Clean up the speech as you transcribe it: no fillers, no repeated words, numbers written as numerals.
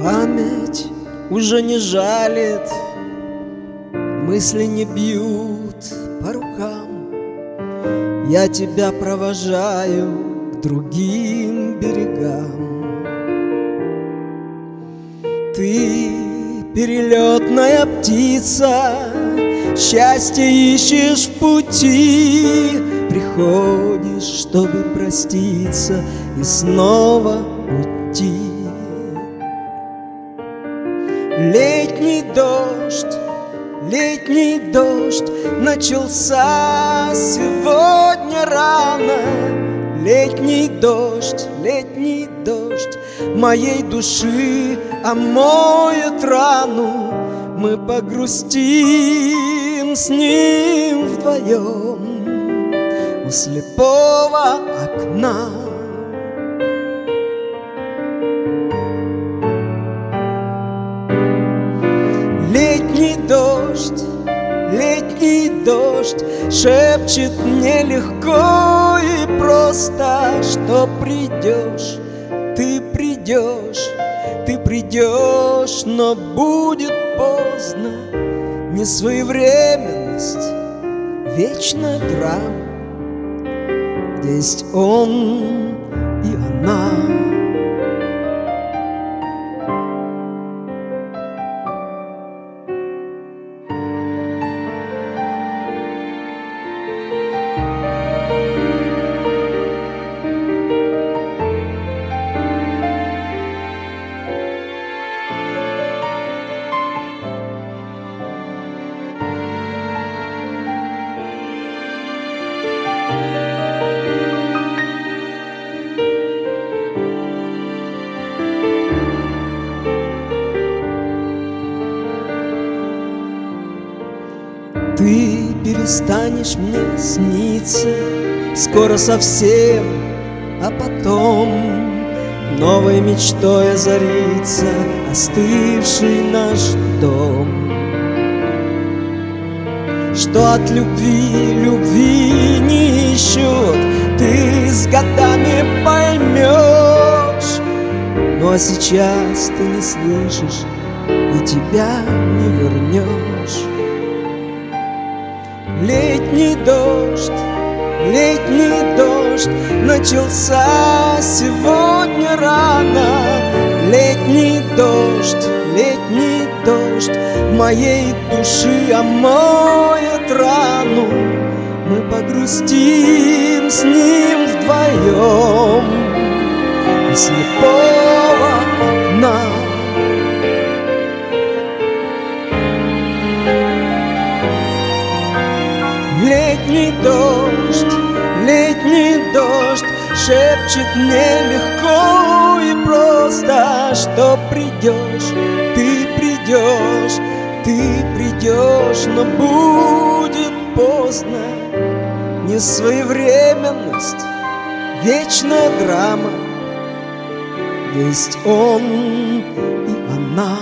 Память уже не жалит, мысли не бьют по рукам. Я тебя провожаю к другим берегам. Ты перелетная птица, счастье ищешь в пути. Приходишь, чтобы проститься и снова уйти. Летний дождь начался сегодня рано. Летний дождь моей души омоет рану. Мы погрустим с ним вдвоем у слепого окна. Летний дождь шепчет мне легко и просто, что придешь, ты придешь, но будет поздно. Несвоевременность, вечная драма, где есть он и она. Ты перестанешь мне сниться скоро совсем, а потом новой мечтой озарится остывший наш дом. Что от любви не ищут, ты с годами поймешь. Ну а сейчас ты не слышишь и тебя не вернешь. Летний дождь начался сегодня рано. Летний дождь моей души омоет рану. Мы погрустим с ним вдвоем у слепого окна. Летний дождь шепчет мне легко и просто, что придешь, ты придешь, но будет поздно. Несвоевременность, вечная драма, есть он и она.